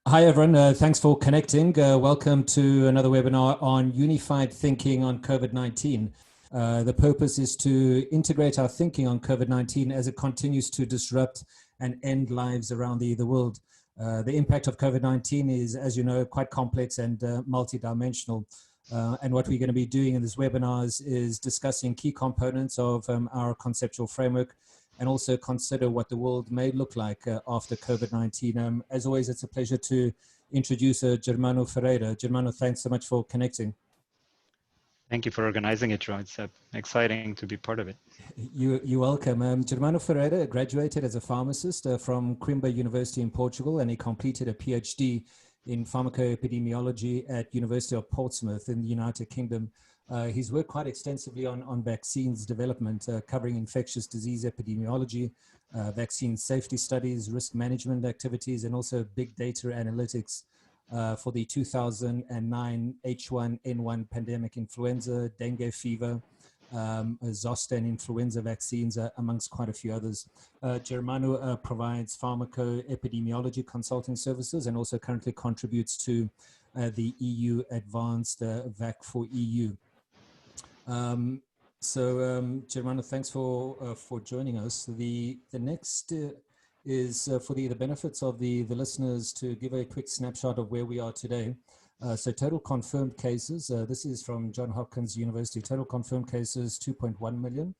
Hi, everyone. Thanks for connecting. Welcome to another webinar on unified thinking on COVID-19. The purpose is to integrate our thinking on COVID-19 as it continues to disrupt and end lives around the world. The impact of COVID-19 is, as you know, quite complex and multidimensional. And what we're going to be doing in this webinar is discussing key components of our conceptual framework, and also consider what the world may look like after COVID-19. As always, it's a pleasure to introduce Germano Ferreira. Germano, thanks so much for connecting. Thank you for organizing it, Joe. It's exciting to be part of it. You're welcome. Germano Ferreira graduated as a pharmacist from Coimbra University in Portugal, and he completed a PhD in pharmaco-epidemiology at University of Portsmouth in the United Kingdom. He's worked quite extensively on vaccines development, covering infectious disease epidemiology, vaccine safety studies, risk management activities, and also big data analytics for the 2009 H1N1 pandemic influenza, dengue fever, Zoster and Influenza vaccines, amongst quite a few others. Germano provides pharmaco-epidemiology consulting services and also currently contributes to the EU Advanced VAC for EU. Germano, thanks for joining us. The next is for the benefits of the listeners to give a quick snapshot of where we are today. So total confirmed cases, this is from Johns Hopkins University, total confirmed cases 2.1 million,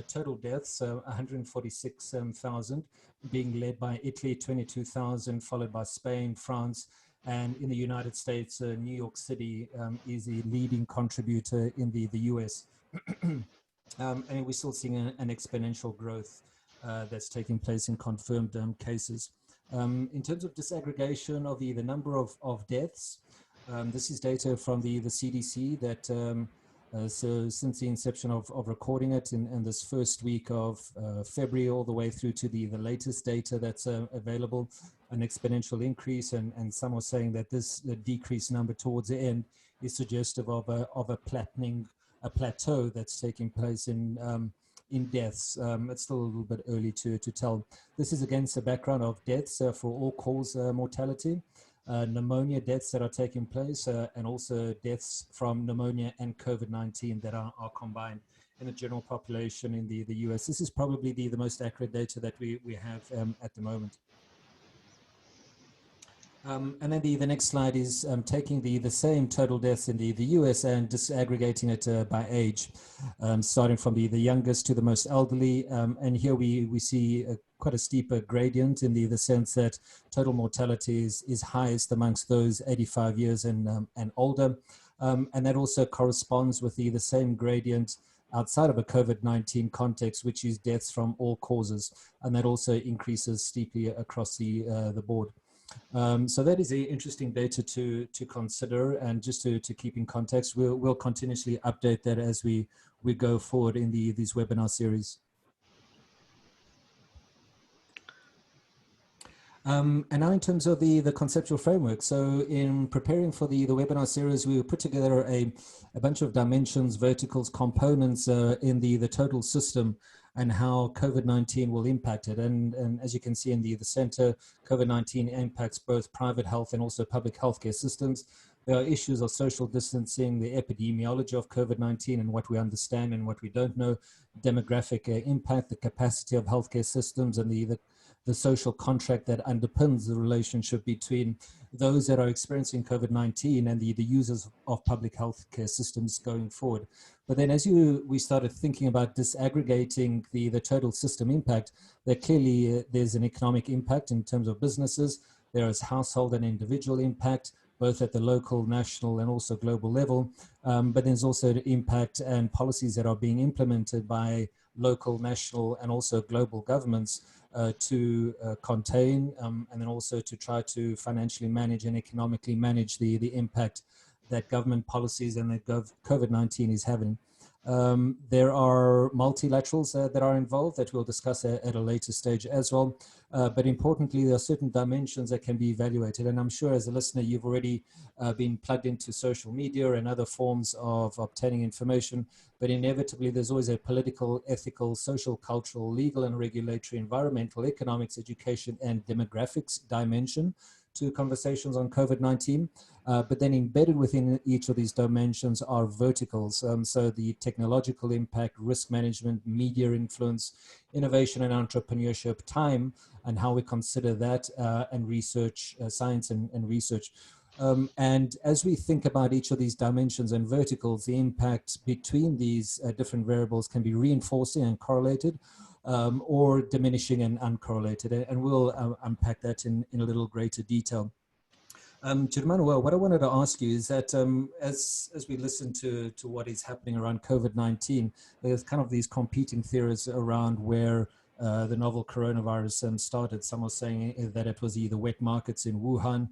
total deaths 146,000, being led by Italy 22,000, followed by Spain, France, and in the United States, New York City is a leading contributor in the US. And we're still seeing an exponential growth that's taking place in confirmed cases. In terms of disaggregation of the number of deaths, this is data from the CDC that, so since the inception of recording it in this first week of February all the way through to the latest data that's available, an exponential increase, and some are saying that this decreased number towards the end is suggestive of a plateau that's taking place in deaths. It's still a little bit early to tell. This is against the background of deaths for all-cause mortality, pneumonia deaths that are taking place, and also deaths from pneumonia and COVID-19 that are combined in the general population in the US. This is probably the most accurate data that we have at the moment. And then the next slide is taking the same total deaths in the US and disaggregating it by age, starting from the youngest to the most elderly. And here we see quite a steeper gradient in the sense that total mortality is highest amongst those 85 years and older. And that also corresponds with the same gradient outside of a COVID-19 context, which is deaths from all causes. And that also increases steeply across the board. So that is interesting data to consider, and just to keep in context, we'll continuously update that as we go forward in these webinar series. And now in terms of the conceptual framework, so in preparing for the webinar series, we put together a bunch of dimensions, verticals, components in the total system, and how COVID-19 will impact it. And as you can see in the center, COVID-19 impacts both private health and also public healthcare systems. There are issues of social distancing, the epidemiology of COVID-19 and what we understand and what we don't know, demographic impact, the capacity of healthcare systems, and the social contract that underpins the relationship between those that are experiencing COVID-19 and the users of public healthcare systems going forward. But then as we started thinking about disaggregating the total system impact, that clearly there's an economic impact in terms of businesses, there is household and individual impact, both at the local, national, and also global level. But there's also the impact and policies that are being implemented by local, national, and also global governments to contain and then also to try to financially manage and economically manage the impact that government policies and that COVID-19 is having. There are multilaterals that are involved that we'll discuss at a later stage as well. But importantly, there are certain dimensions that can be evaluated. And I'm sure as a listener, you've already been plugged into social media and other forms of obtaining information. But inevitably, there's always a political, ethical, social, cultural, legal and regulatory, environmental, economics, education, and demographics dimension to conversations on COVID-19, but then embedded within each of these dimensions are verticals. So the technological impact, risk management, media influence, innovation and entrepreneurship, time, and how we consider that, and research, science and research. And as we think about each of these dimensions and verticals, the impact between these different variables can be reinforcing and correlated, or diminishing and uncorrelated. And we'll unpack that in a little greater detail. Germano, well, what I wanted to ask you is that as we listen to what is happening around COVID-19, there's kind of these competing theories around where the novel coronavirus started. Some are saying that it was either wet markets in Wuhan.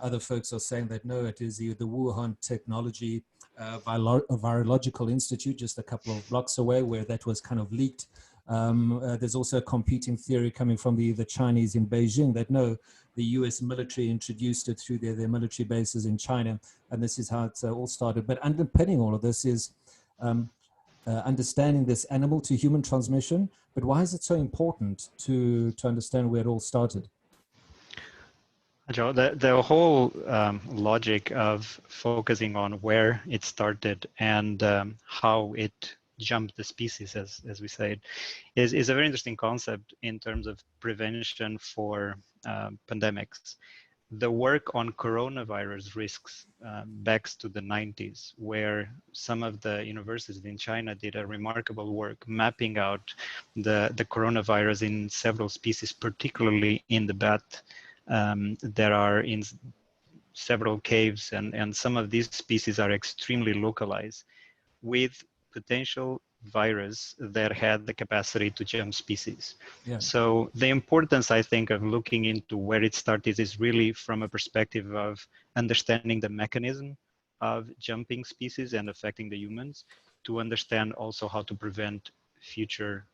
Other folks are saying that no, it is the Wuhan Technology Virological Institute just a couple of blocks away where that was kind of leaked. There's also a competing theory coming from the Chinese in Beijing that no, the US military introduced it through their military bases in China, and this is how it all started. But underpinning all of this is understanding this animal to human transmission. But why is it so important to understand where it all started? Joe, the whole logic of focusing on where it started and how it jumped the species, as we say, is a very interesting concept in terms of prevention for pandemics. The work on coronavirus risks backs to the 90s, where some of the universities in China did a remarkable work mapping out the coronavirus in several species, particularly in the bat. There are in several caves, and some of these species are extremely localized with potential virus that had the capacity to jump species. Yeah. So the importance, I think, of looking into where it started is really from a perspective of understanding the mechanism of jumping species and affecting the humans, to understand also how to prevent future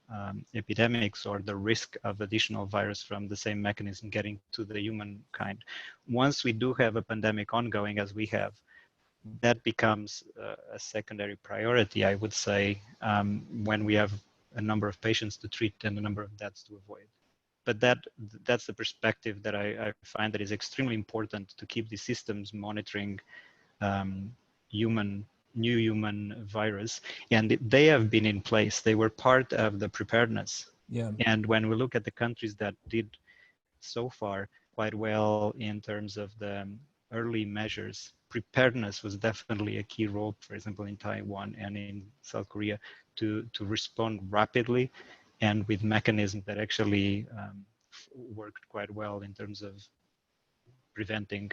epidemics or the risk of additional virus from the same mechanism getting to the humankind. Once we do have a pandemic ongoing, as we have, that becomes a secondary priority, I would say, when we have a number of patients to treat and a number of deaths to avoid. But that's the perspective that I find that is extremely important to keep the systems monitoring new human virus. And they have been in place. They were part of the preparedness. Yeah. And when we look at the countries that did so far quite well in terms of the early measures, preparedness was definitely a key role, for example, in Taiwan and in South Korea, to respond rapidly and with mechanisms that actually worked quite well in terms of preventing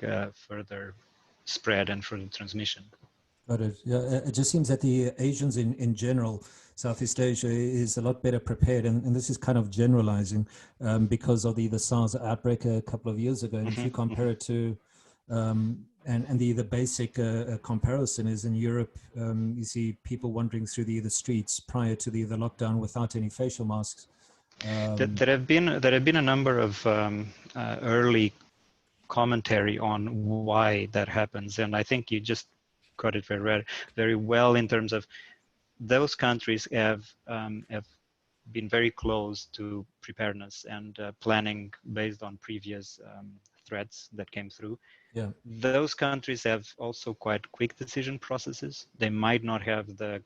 further spread and further transmission. Got it. Yeah, it just seems that the Asians in general, Southeast Asia is a lot better prepared, and this is kind of generalizing because of the SARS outbreak a couple of years ago. And if you compare it to and the basic comparison is in Europe, you see people wandering through the streets prior to the lockdown without any facial masks. There have been a number of early commentary on why that happens, and I think you just got it very well in terms of those countries have been very close to preparedness and planning based on previous threats that came through. Yeah. Those countries have also quite quick decision processes. They might not have the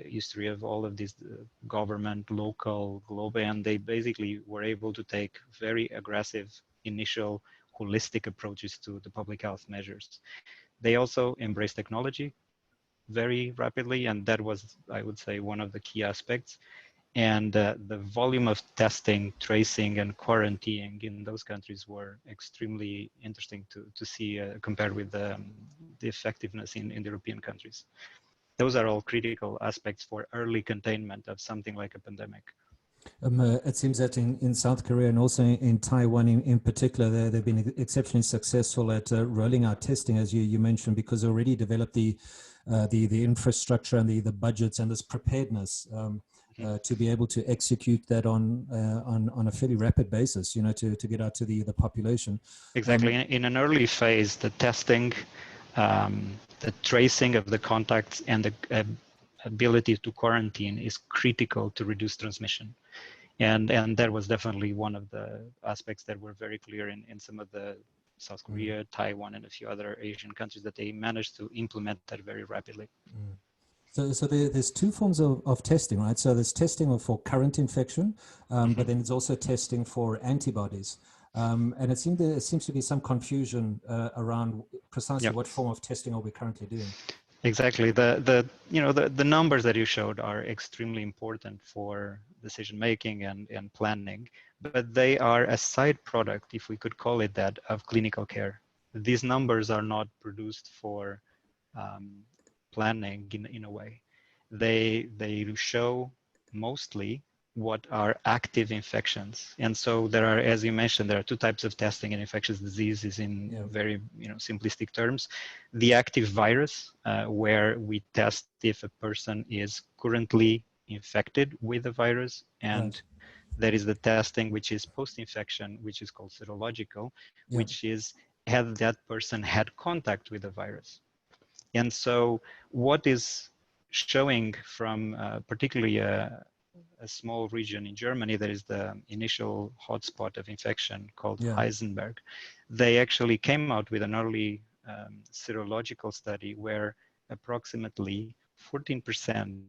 history of all of these government, local, global, and they basically were able to take very aggressive initial holistic approaches to the public health measures. They also embrace technology very rapidly, and that was, I would say, one of the key aspects. And the volume of testing, tracing, and quarantining in those countries were extremely interesting to see compared with the effectiveness in the European countries. Those are all critical aspects for early containment of something like a pandemic. It seems that in South Korea and also in Taiwan in particular, they've been exceptionally successful at rolling out testing, as you mentioned, because they already developed the infrastructure and the budgets and this preparedness to be able to execute that on a fairly rapid basis, to get out to the population. Exactly. In an early phase, the testing, the tracing of the contacts, and the ability to quarantine is critical to reduce transmission. And that was definitely one of the aspects that were very clear in some of the South Korea, Taiwan, and a few other Asian countries, that they managed to implement that very rapidly. So there's two forms of testing, right? So there's testing for current infection, but then there's also testing for antibodies. And it seems to be some confusion around precisely what form of testing are we currently doing. Exactly. The numbers that you showed are extremely important for decision making and planning, but they are a side product, if we could call it that, of clinical care. These numbers are not produced for planning in a way. They show mostly what are active infections. And so there are, as you mentioned, there are two types of testing in infectious diseases in very simplistic terms. The active virus, where we test if a person is currently infected with the virus, and there is the testing which is post-infection, which is called serological, which is had that person had contact with the virus. And so what is showing from particularly a small region in Germany that is the initial hotspot of infection called Heisenberg, they actually came out with an early serological study where approximately 14%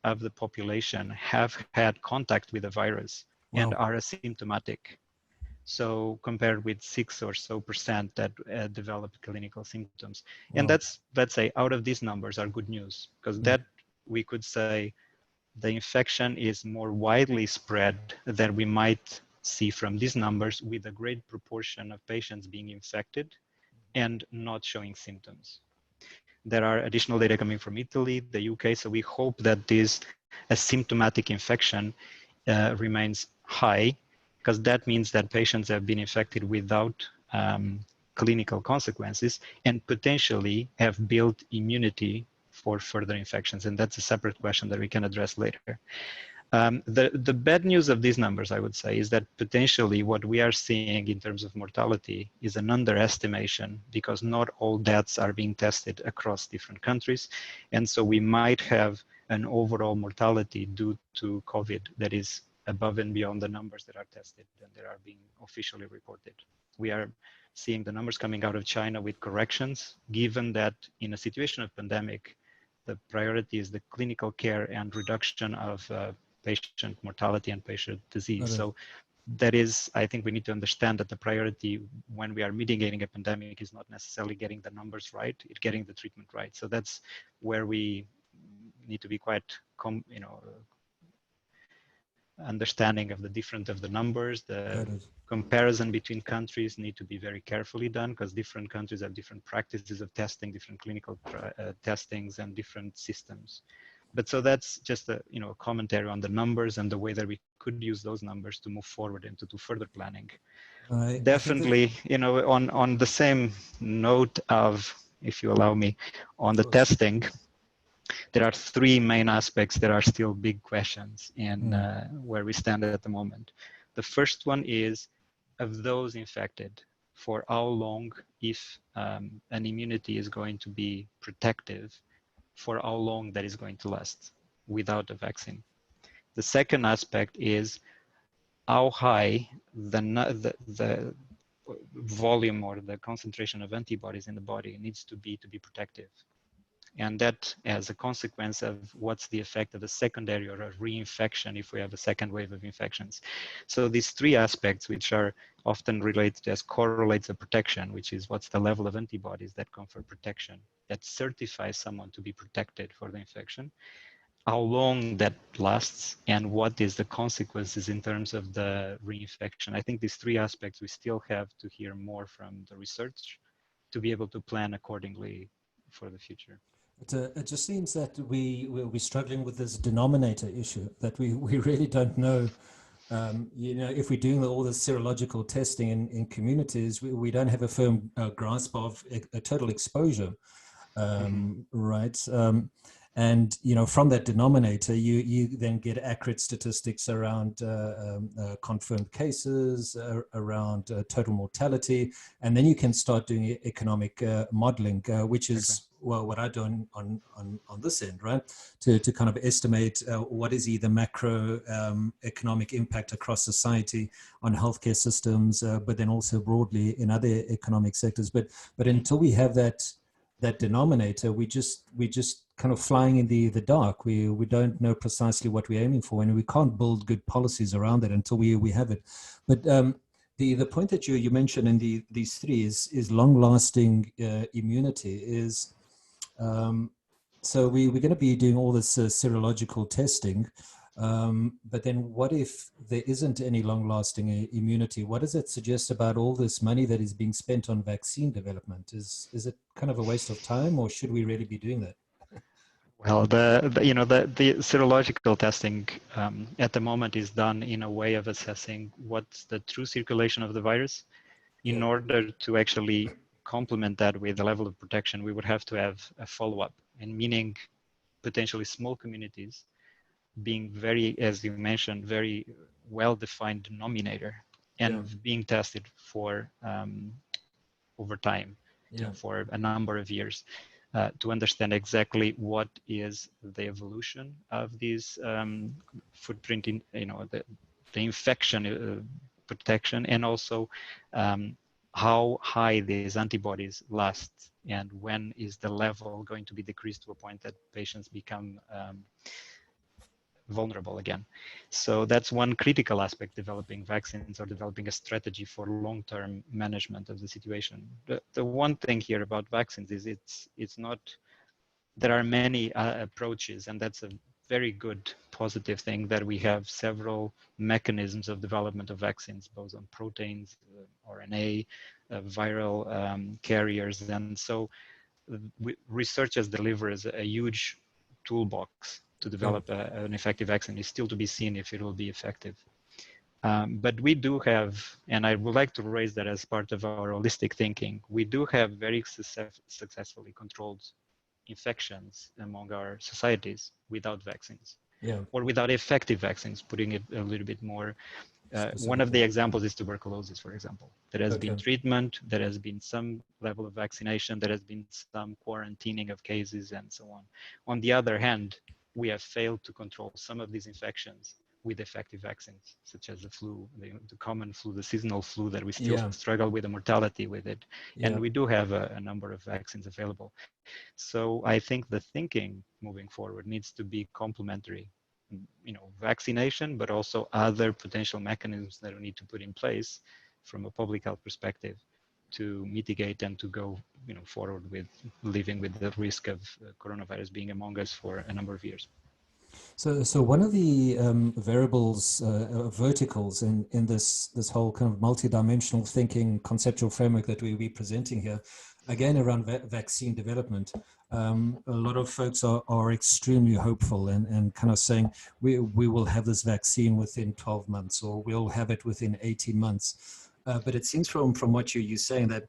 of the population have had contact with the virus and are asymptomatic. So compared with 6% or so that develop clinical symptoms. And that's, let's say, out of these numbers are good news, because that we could say the infection is more widely spread than we might see from these numbers, with a great proportion of patients being infected and not showing symptoms. There are additional data coming from Italy, the UK, so we hope that this asymptomatic infection remains high, because that means that patients have been infected without clinical consequences and potentially have built immunity for further infections. And that's a separate question that we can address later. The bad news of these numbers, I would say, is that potentially what we are seeing in terms of mortality is an underestimation, because not all deaths are being tested across different countries. And so we might have an overall mortality due to COVID that is above and beyond the numbers that are tested and that are being officially reported. We are seeing the numbers coming out of China with corrections, given that in a situation of pandemic, the priority is the clinical care and reduction of patient mortality and patient disease. So that is, I think we need to understand that the priority when we are mitigating a pandemic is not necessarily getting the numbers right, it's getting the treatment right. So that's where we need to be quite, understanding of the difference of the numbers. The comparison between countries need to be very carefully done, because different countries have different practices of testing, different clinical testings, and different systems. But so that's just a commentary on the numbers and the way that we could use those numbers to move forward and to do further planning. Definitely, on the same note of, if you allow me, on the testing, there are three main aspects that are still big questions in where we stand at the moment. The first one is, of those infected, for how long, if an immunity is going to be protective, for how long that is going to last without a vaccine. The second aspect is how high the volume or the concentration of antibodies in the body needs to be protective. And that as a consequence of what's the effect of a secondary or a reinfection if we have a second wave of infections. So these three aspects, which are often related as correlates of protection, which is what's the level of antibodies that confer protection, that certifies someone to be protected for the infection, how long that lasts, and what is the consequences in terms of the reinfection. I think these three aspects we still have to hear more from the research to be able to plan accordingly for the future. It just seems that we're struggling with this denominator issue, that we really don't know, if we're doing all this serological testing in communities, we don't have a firm grasp of a total exposure, right? And, from that denominator, you then get accurate statistics around confirmed cases, around total mortality, and then you can start doing economic modeling, which is well, what I do on this end, right? To kind of estimate what is either macro economic impact across society on healthcare systems, but then also broadly in other economic sectors. But until we have that denominator, we just kind of flying in the dark. We don't know precisely what we're aiming for, and we can't build good policies around it until we have it. But the point that you mentioned in these three is long-lasting immunity. Is so we're going to be doing all this serological testing, but then what if there isn't any long-lasting immunity? What does it suggest about all this money that is being spent on vaccine development? Is it kind of a waste of time, or should we really be doing that? Well, the serological testing at the moment is done in a way of assessing what's the true circulation of the virus. In order to actually complement that with the level of protection, we would have to have a follow-up, and meaning potentially small communities being very, as you mentioned, very well-defined denominator, and being tested for over time, for a number of years, to understand exactly what is the evolution of these footprint in, the infection protection, and also how high these antibodies last, and when is the level going to be decreased to a point that patients become vulnerable again. So that's one critical aspect, developing vaccines or developing a strategy for long-term management of the situation. The one thing here about vaccines is it's not, there are many approaches, and that's a very good positive thing that we have several mechanisms of development of vaccines, both on proteins, RNA, viral carriers. And so researchers deliver as a huge toolbox to develop an effective vaccine. Is still to be seen if it will be effective. But we do have, and I would like to raise that as part of our holistic thinking, we do have very successfully controlled infections among our societies without vaccines, or without effective vaccines, putting it a little bit more. One of the examples is tuberculosis, for example. There has been treatment, there has been some level of vaccination, there has been some quarantining of cases, and so on. On the other hand, we have failed to control some of these infections with effective vaccines, such as the flu, the common flu, the seasonal flu that we still struggle with the mortality with it. And we do have a number of vaccines available. So I think the thinking moving forward needs to be complementary, vaccination, but also other potential mechanisms that we need to put in place from a public health perspective to mitigate and to go forward with living with the risk of coronavirus being among us for a number of years. So one of the variables, verticals in this whole kind of multidimensional thinking conceptual framework that we're presenting here, again around vaccine development, a lot of folks are extremely hopeful and kind of saying we will have this vaccine within 12 months, or we'll have it within 18 months. But it seems from what you're saying that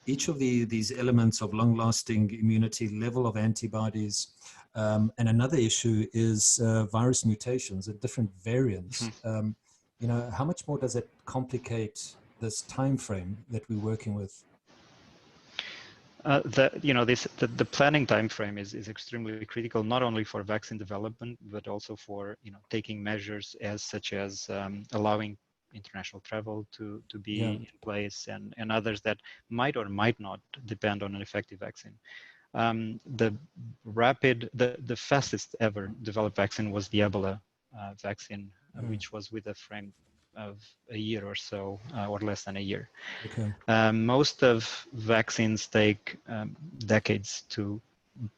each of these elements of long-lasting immunity, level of antibodies, and another issue is virus mutations and different variants. How much more does it complicate this time frame that we're working with? The planning time frame is extremely critical, not only for vaccine development, but also for taking measures such as allowing international travel to be in place, and others that might or might not depend on an effective vaccine. The fastest ever developed vaccine was the Ebola vaccine, which was with a frame of a year or so, or less than a year. Most of vaccines take decades to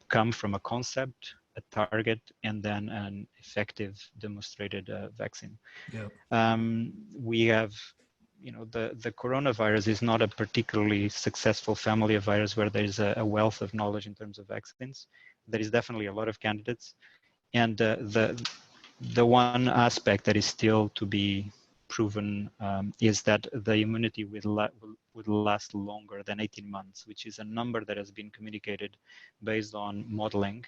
come from a concept, a target, and then an effective demonstrated vaccine. We have, the coronavirus is not a particularly successful family of virus where there is a wealth of knowledge in terms of vaccines. There is definitely a lot of candidates, and the one aspect that is still to be proven is that the immunity would last longer than 18 months, which is a number that has been communicated based on modeling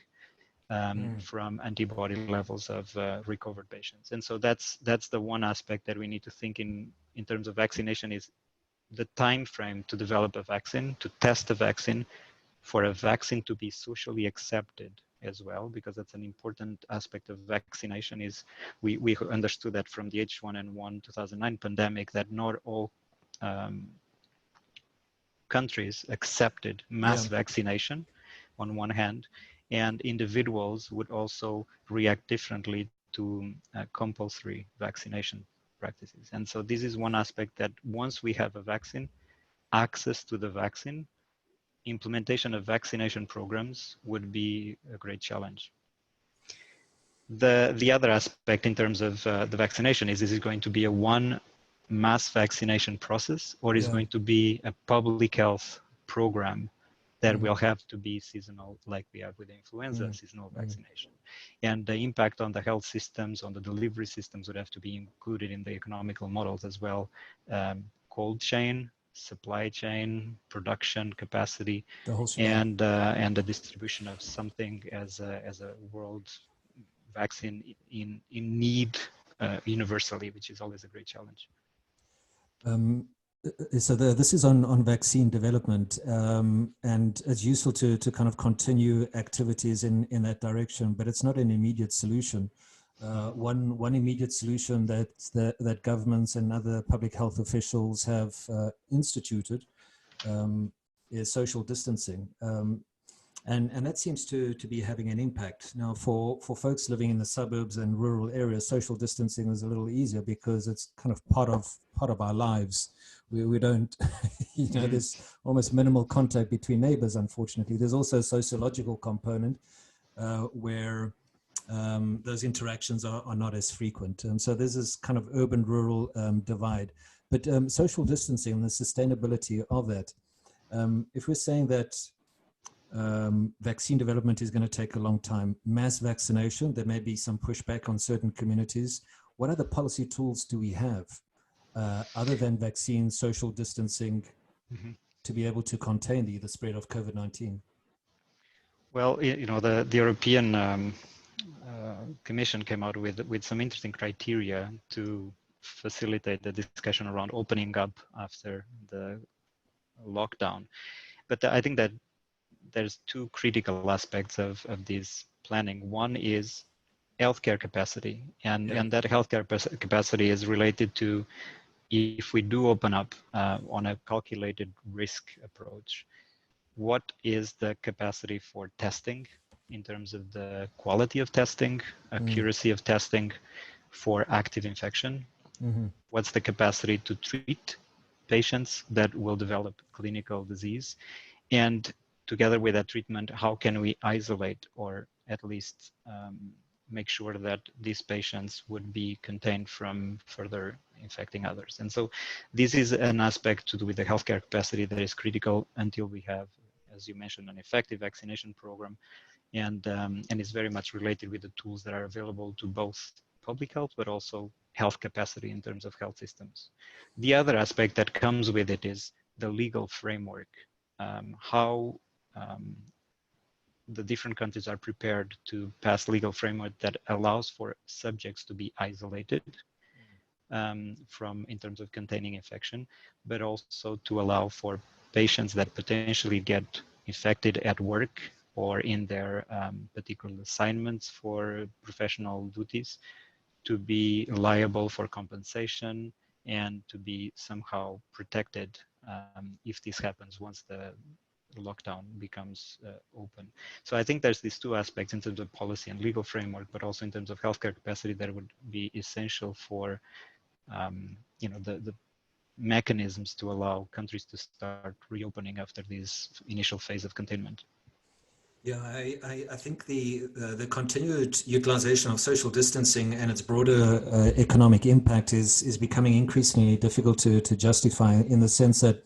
from antibody levels of recovered patients. And so that's the one aspect that we need to think in terms of vaccination, is the time frame to develop a vaccine, to test a vaccine for a vaccine to be socially accepted as well, because that's an important aspect of vaccination, is we understood that from the H1N1 2009 pandemic that not all countries accepted mass vaccination on one hand, and individuals would also react differently to compulsory vaccination practices. And so this is one aspect that once we have a vaccine, access to the vaccine, implementation of vaccination programs would be a great challenge. The other aspect in terms of the vaccination is it going to be a one mass vaccination process, or is going to be a public health program that will have to be seasonal, like we have with influenza, seasonal vaccination. And the impact on the health systems, on the delivery systems would have to be included in the economical models as well. Cold chain, supply chain, production capacity, and the distribution of something as a world vaccine in need universally, which is always a great challenge. So this is on vaccine development, and it's useful to kind of continue activities in that direction, but it's not an immediate solution. One immediate solution that governments and other public health officials have instituted is social distancing. And that seems to be having an impact. Now, for folks living in the suburbs and rural areas, social distancing is a little easier because it's kind of part of our lives. We don't, there's almost minimal contact between neighbors, unfortunately. There's also a sociological component where those interactions are not as frequent. So there's this kind of urban-rural divide. But social distancing and the sustainability of that, if we're saying that vaccine development is going to take a long time, mass vaccination, there may be some pushback on certain communities. What other policy tools do we have other than vaccines, social distancing, to be able to contain the spread of COVID-19? Well, the European Commission came out with some interesting criteria to facilitate the discussion around opening up after the lockdown. But I think that there's two critical aspects of this planning. One is healthcare capacity, and that healthcare capacity is related to, if we do open up on a calculated risk approach, what is the capacity for testing in terms of the quality of testing, accuracy of testing for active infection? What's the capacity to treat patients that will develop clinical disease? And together with that treatment, how can we isolate or at least make sure that these patients would be contained from further infecting others? And so this is an aspect to do with the healthcare capacity that is critical until we have, as you mentioned, an effective vaccination program, and is very much related with the tools that are available to both public health, but also health capacity in terms of health systems. The other aspect that comes with it is the legal framework, how the different countries are prepared to pass legal framework that allows for subjects to be isolated in terms of containing infection, but also to allow for patients that potentially get infected at work or in their particular assignments for professional duties to be liable for compensation and to be somehow protected if this happens once the lockdown becomes open. So I think there's these two aspects in terms of policy and legal framework, but also in terms of healthcare capacity that would be essential for the mechanisms to allow countries to start reopening after this initial phase of containment. Yeah, I think the continued utilization of social distancing and its broader economic impact is becoming increasingly difficult to justify, in the sense that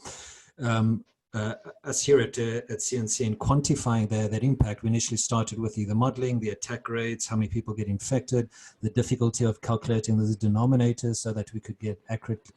us here at CNC, in quantifying that impact, we initially started with the modeling, the attack rates, how many people get infected, the difficulty of calculating the denominator so that we could get accurate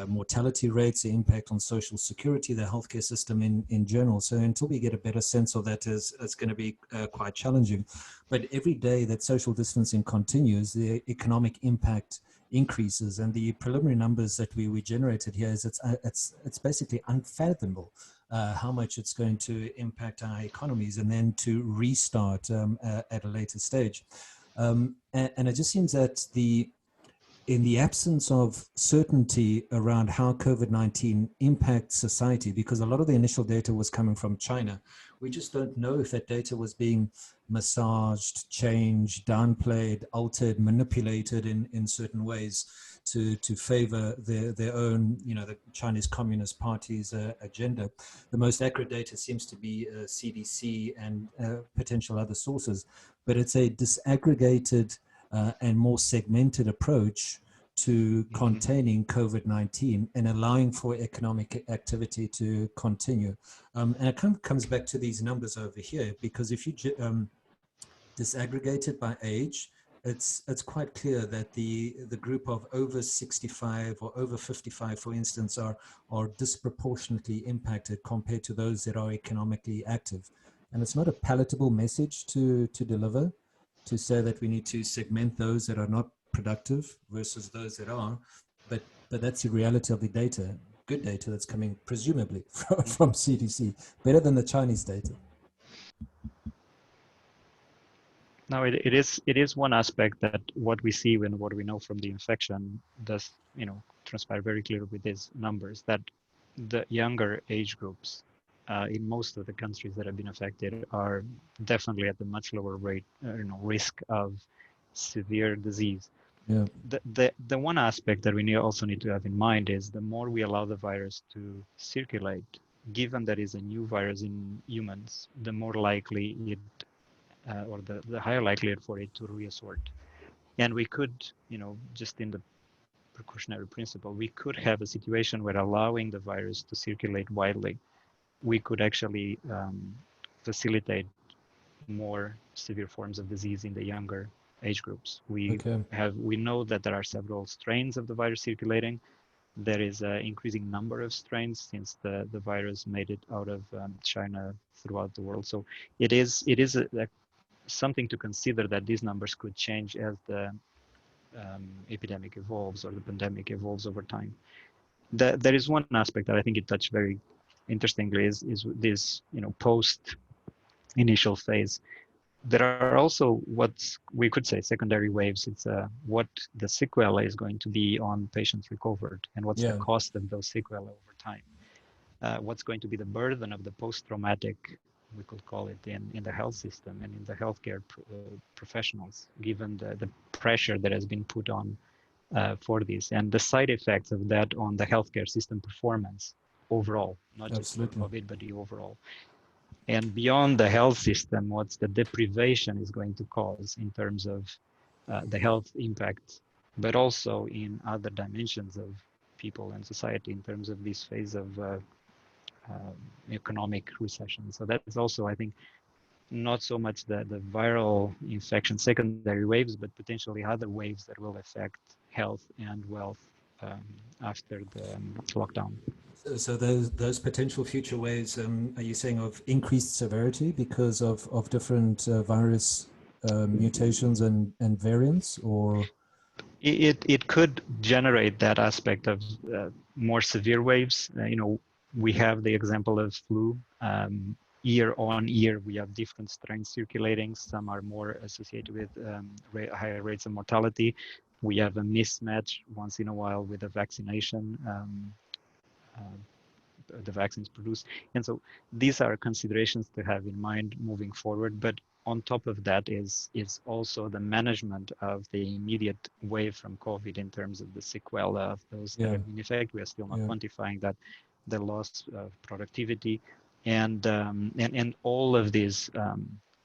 mortality rates, the impact on social security, the healthcare system in general. So until we get a better sense of that, it's going to be quite challenging. But every day that social distancing continues, the economic impact increases, and the preliminary numbers that we generated here is it's basically unfathomable how much it's going to impact our economies, and then to restart at a later stage. And it just seems that in the absence of certainty around how COVID-19 impacts society, because a lot of the initial data was coming from China, we just don't know if that data was being massaged, changed, downplayed, altered, manipulated in certain ways to favor their own, the Chinese Communist Party's agenda. The most accurate data seems to be CDC and potential other sources, but it's a disaggregated and more segmented approach to containing COVID-19 and allowing for economic activity to continue. And it comes back to these numbers over here, because if you disaggregate it by age, it's quite clear that the group of over 65 or over 55, for instance, are disproportionately impacted compared to those that are economically active. And it's not a palatable message to deliver, to say that we need to segment those that are not productive versus those that are, but that's the reality of the data, good data that's coming presumably from CDC, better than the Chinese data. No, it is one aspect that what we see and what we know from the infection does, transpire very clearly with these numbers, that the younger age groups in most of the countries that have been affected are definitely at a much lower rate, risk of severe disease. Yeah. The one aspect that we also need to have in mind is the more we allow the virus to circulate, given that it's a new virus in humans, the more likely it, or the higher likelihood for it to reassort. And we could, just in the precautionary principle, we could have a situation where allowing the virus to circulate widely, we could actually facilitate more severe forms of disease in the younger age groups. We know that there are several strains of the virus circulating. There is an increasing number of strains since the virus made it out of China throughout the world. So it is something to consider, that these numbers could change as the epidemic evolves or the pandemic evolves over time. There is one aspect that I think it touched very interestingly is this, post initial phase. There are also what we could say secondary waves. It's what the sequelae is going to be on patients recovered, and what's the cost of those sequelae over time. What's going to be the burden of the post-traumatic, we could call it, in the health system and in the healthcare professionals, given the pressure that has been put on for this, and the side effects of that on the healthcare system performance overall, not just for COVID, but the overall. And beyond the health system, what's the deprivation is going to cause in terms of the health impact, but also in other dimensions of people and society in terms of this phase of economic recession. So that is also, I think, not so much the viral infection secondary waves, but potentially other waves that will affect health and wealth after the lockdown. So those potential future waves, are you saying of increased severity because of different virus mutations and variants, or? It could generate that aspect of more severe waves. We have the example of flu. Year on year, we have different strains circulating. Some are more associated with higher rates of mortality. We have a mismatch once in a while with the vaccination. The vaccines produce. And so these are considerations to have in mind moving forward. But on top of that is also the management of the immediate wave from COVID in terms of the sequelae of those that have been affected. We are still not quantifying that, the loss of productivity, and all of these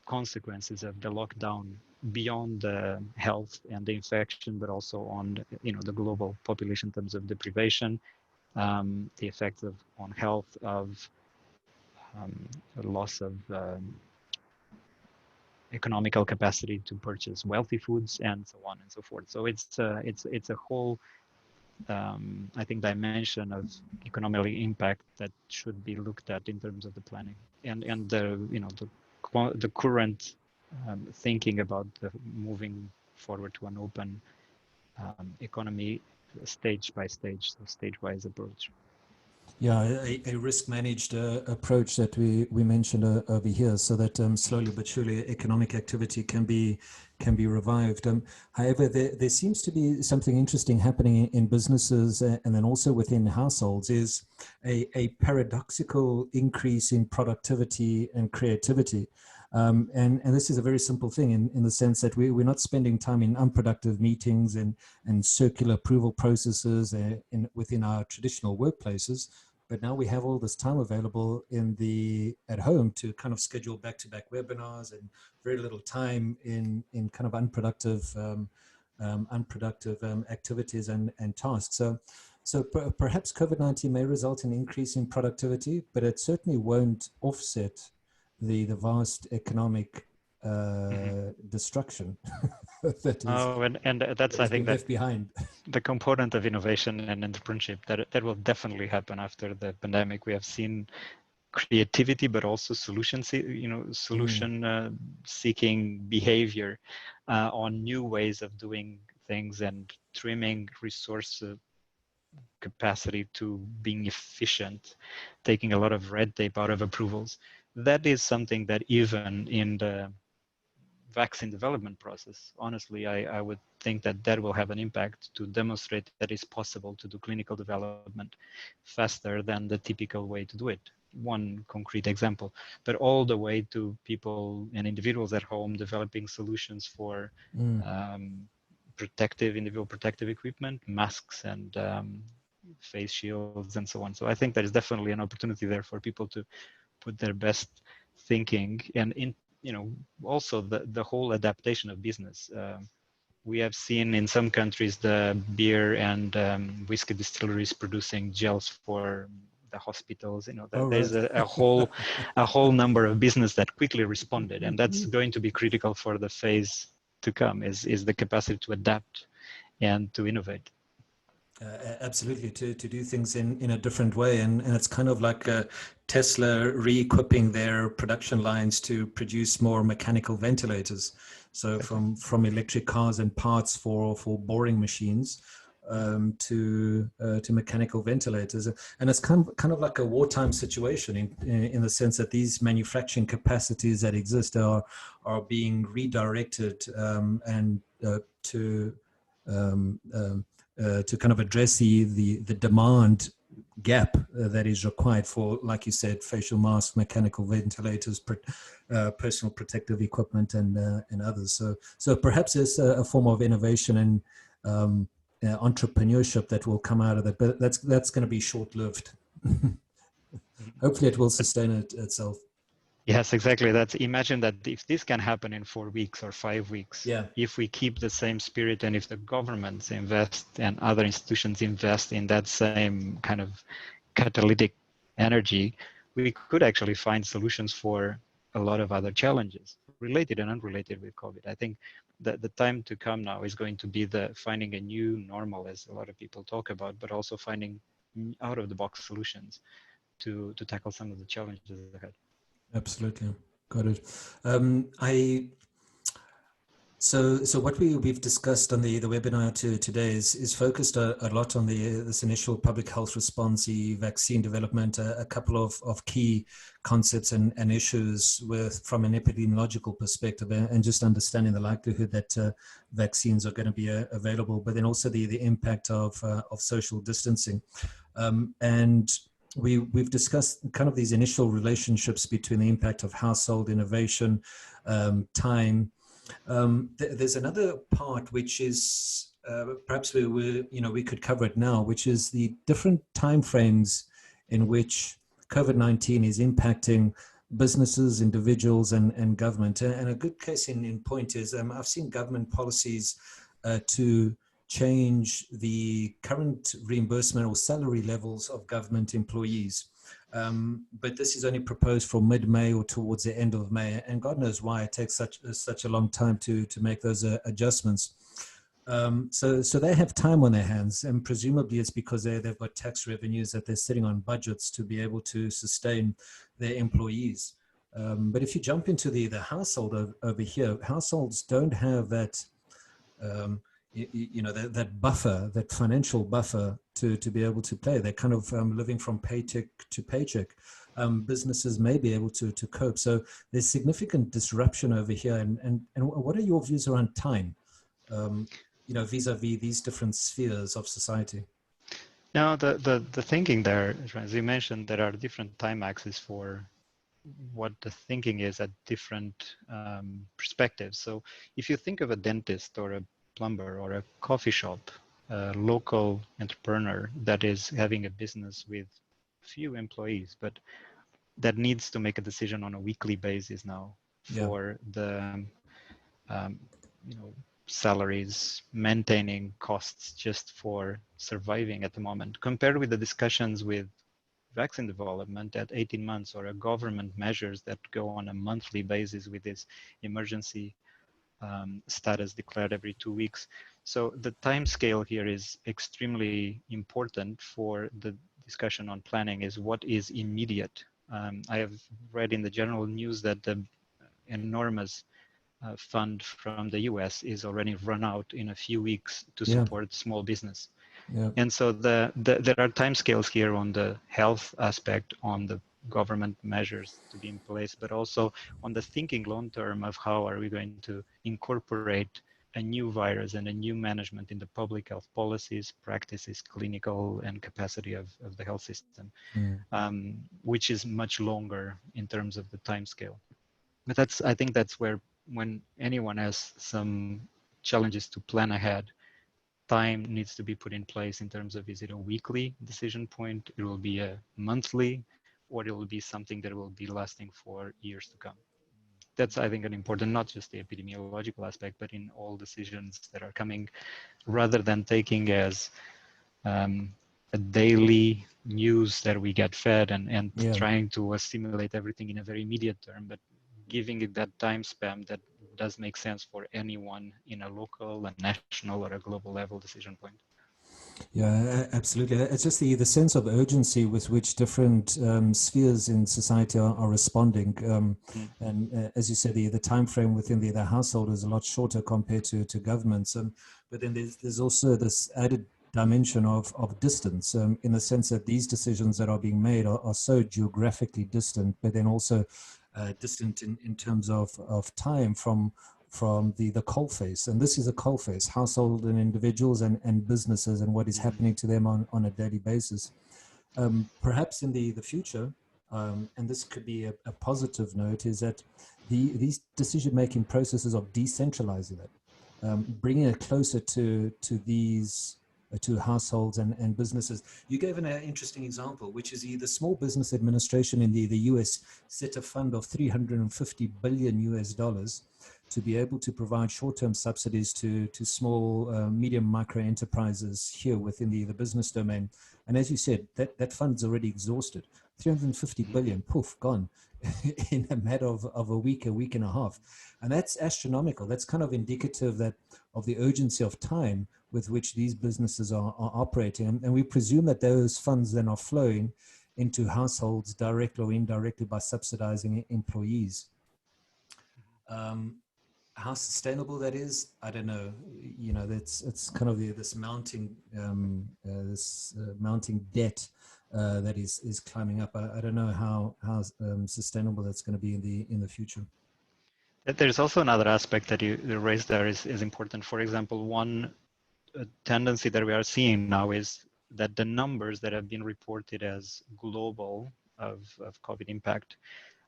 consequences of the lockdown beyond the health and the infection, but also on the global population in terms of deprivation. The effects on health of loss of economical capacity to purchase wealthy foods, and so on and so forth. So it's a whole, I think, dimension of economic impact that should be looked at in terms of the planning and the current thinking about moving forward to an open economy stage by stage, so stage-wise approach. Yeah, a risk-managed approach that we mentioned over here, so that slowly but surely economic activity can be revived. However, there seems to be something interesting happening in businesses and then also within households, is a paradoxical increase in productivity and creativity. And this is a very simple thing in the sense that we're not spending time in unproductive meetings and circular approval processes within our traditional workplaces. But now we have all this time available at home to kind of schedule back-to-back webinars, and very little time in kind of unproductive activities and tasks. So perhaps COVID-19 may result in an increase in productivity, but it certainly won't offset the vast economic destruction that is, and that's, I think, left behind. The component of innovation and entrepreneurship that will definitely happen after the pandemic. We have seen creativity, but also solution seeking behavior on new ways of doing things and trimming resource capacity to being efficient, taking a lot of red tape out of approvals. That is something that even in the vaccine development process, honestly, I would think that will have an impact to demonstrate that it's possible to do clinical development faster than the typical way to do it. One concrete example, but all the way to people and individuals at home developing solutions for individual protective equipment, masks and face shields and so on. So I think there is definitely an opportunity there for people to put their best thinking and also the whole adaptation of business. We have seen in some countries the beer and whiskey distilleries producing gels for the hospitals. There's a whole number of business that quickly responded, and that's going to be critical for the phase to come. Is the capacity to adapt and to innovate. Absolutely, to do things in a different way, and it's kind of like Tesla re-equipping their production lines to produce more mechanical ventilators. So from electric cars and parts for boring machines to mechanical ventilators, and it's kind of like a wartime situation in the sense that these manufacturing capacities that exist are being redirected and to kind of address the demand gap that is required for, like you said, facial masks, mechanical ventilators, personal protective equipment, and others. So perhaps there's a form of innovation and entrepreneurship that will come out of that, but that's going to be short-lived. Hopefully, it will sustain itself. Yes, exactly. Imagine that if this can happen in 4 weeks or 5 weeks, if we keep the same spirit and if the governments invest and other institutions invest in that same kind of catalytic energy, we could actually find solutions for a lot of other challenges, related and unrelated with COVID. I think that the time to come now is going to be finding a new normal, as a lot of people talk about, but also finding out-of-the-box solutions to tackle some of the challenges ahead. Absolutely, got it. So what we've discussed on the webinar today is focused a lot on this initial public health response, the vaccine development, a couple of key concepts and issues from an epidemiological perspective, and just understanding the likelihood that vaccines are going to be available, but then also the impact of social distancing, and we've discussed kind of these initial relationships between the impact of household innovation, time. There's another part which is perhaps we could cover it now, which is the different timeframes in which COVID-19 is impacting businesses, individuals, and government. And a good case in point is I've seen government policies to change the current reimbursement or salary levels of government employees. But this is only proposed for mid-May or towards the end of May, and God knows why it takes such a long time to make those adjustments. So they have time on their hands, and presumably it's because they've got tax revenues that they're sitting on budgets to be able to sustain their employees. But if you jump into the household over here, households don't have that that buffer, that financial buffer to be able to play. They're kind of living from paycheck to paycheck. Businesses may be able to cope. So there's significant disruption over here. And what are your views around time, vis-a-vis these different spheres of society? Now, the thinking there, as you mentioned, there are different time axes for what the thinking is at different perspectives. So if you think of a dentist or a plumber or a coffee shop, a local entrepreneur that is having a business with few employees, but that needs to make a decision on a weekly basis now for the salaries, maintaining costs just for surviving at the moment, compared with the discussions with vaccine development at 18 months or a government measures that go on a monthly basis with this emergency status declared every 2 weeks. So the time scale here is extremely important for the discussion on planning, is what is immediate. I have read in the general news that the enormous fund from the US is already run out in a few weeks to support small business. And so there are timescales here on the health aspect, on the government measures to be in place, but also on the thinking long term of how are we going to incorporate a new virus and a new management in the public health policies, practices, clinical and capacity of the health system, which is much longer in terms of the timescale. But I think that's where, when anyone has some challenges to plan ahead, time needs to be put in place in terms of, is it a weekly decision point, it will be a monthly, or it will be something that will be lasting for years to come. That's, I think, an important, not just the epidemiological aspect, but in all decisions that are coming, rather than taking as a daily news that we get fed and trying to assimilate everything in a very immediate term, but giving it that time span that does make sense for anyone in a local, a national, or a global level decision point. Yeah, absolutely. It's just the sense of urgency with which different spheres in society are responding. And as you said, the time frame within the household is a lot shorter compared to governments. But then there's also this added dimension of distance, in the sense that these decisions that are being made are so geographically distant, but then also distant in terms of time from the coalface. And this is a coalface, household and individuals and businesses, and what is happening to them on a daily basis. Perhaps in the future, and this could be a positive note, is that these decision-making processes of decentralizing it, bringing it closer to these to households and businesses. You gave an interesting example, which is the Small Business Administration in the US set a fund of $350 billion to be able to provide short-term subsidies to small, medium, micro enterprises here within the business domain. And as you said, that fund's already exhausted. 350 billion, poof, gone in a matter of a week and a half. And that's astronomical. That's kind of indicative of the urgency of time with which these businesses are operating. And we presume that those funds then are flowing into households directly or indirectly by subsidizing employees. How sustainable that is, I don't know. It's kind of this mounting mounting debt that is climbing up. I don't know how sustainable that's going to be in the future. There's also another aspect that you raised there is important. For example, one tendency that we are seeing now is that the numbers that have been reported as global of COVID impact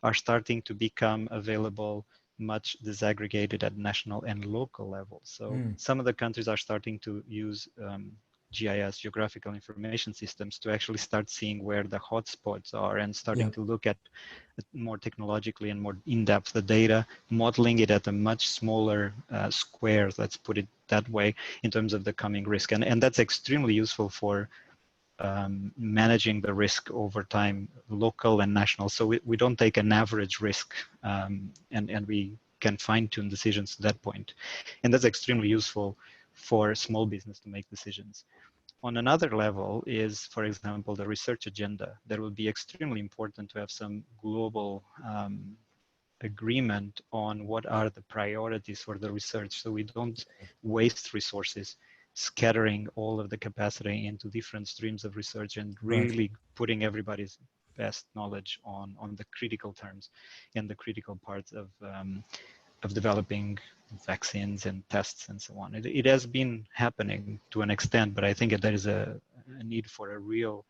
are starting to become available much disaggregated at national and local levels. So some of the countries are starting to use GIS, geographical information systems, to actually start seeing where the hotspots are and starting to look at more technologically and more in-depth the data, modeling it at a much smaller square, let's put it that way, in terms of the coming risk. And that's extremely useful for managing the risk over time, local and national. So we don't take an average risk, and we can fine-tune decisions to that point. And that's extremely useful for small business to make decisions. On another level is, for example, the research agenda. That will be extremely important to have some global agreement on what are the priorities for the research, so we don't waste resources scattering all of the capacity into different streams of research and really putting everybody's best knowledge on the critical terms and the critical parts of developing vaccines and tests and so on. It has been happening to an extent, but I think there is a need for a real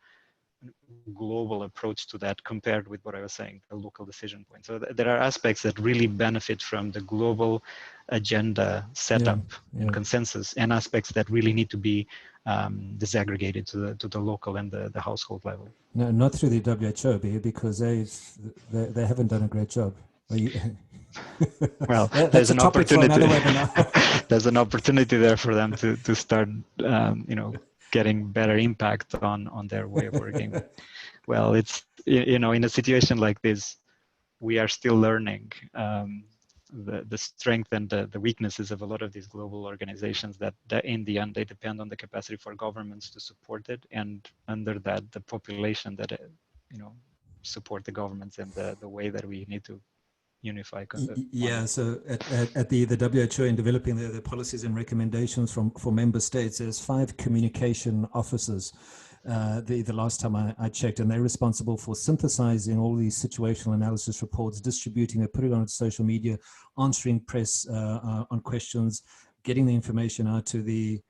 global approach to that compared with what I was saying, the local decision point. So there are aspects that really benefit from the global agenda setup and consensus, and aspects that really need to be disaggregated to the local and the household level. No, not through the WHO, because they haven't done a great job. Well, there's an opportunity. There's an opportunity there for them to start, getting better impact on their way of working. Well, it's, in a situation like this, we are still learning the strength and the weaknesses of a lot of these global organizations that in the end, they depend on the capacity for governments to support it, and under that, the population that, support the governments and the way that we need to unify. Yeah, so at the WHO, in developing the policies and recommendations for member states, there's 5 communication officers. The last time I checked, and they're responsible for synthesizing all these situational analysis reports, distributing it, putting it on social media, answering press on questions, getting the information out to the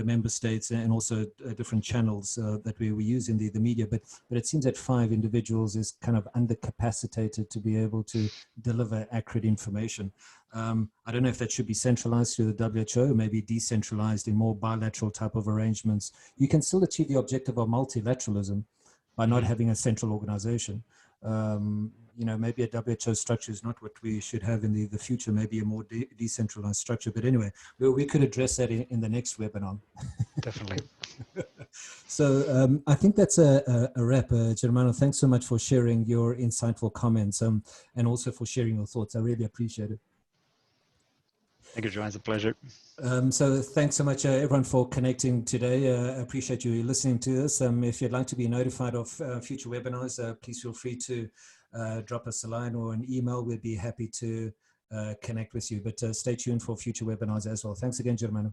member states, and also different channels that we use in the media. But it seems that 5 individuals is kind of undercapacitated to be able to deliver accurate information. I don't know if that should be centralized through the WHO, maybe decentralized in more bilateral type of arrangements. You can still achieve the objective of multilateralism by not having a central organization. Maybe a WHO structure is not what we should have in the future, maybe a more decentralized structure. But anyway, we could address that in the next webinar. Definitely. So I think that's a wrap. Germano, thanks so much for sharing your insightful comments and also for sharing your thoughts. I really appreciate it. Thank you, Joan. It's a pleasure. So thanks so much, everyone, for connecting today. I appreciate you listening to this. If you'd like to be notified of future webinars, please feel free to drop us a line or an email. We'd be happy to connect with you. But stay tuned for future webinars as well. Thanks again, Germano.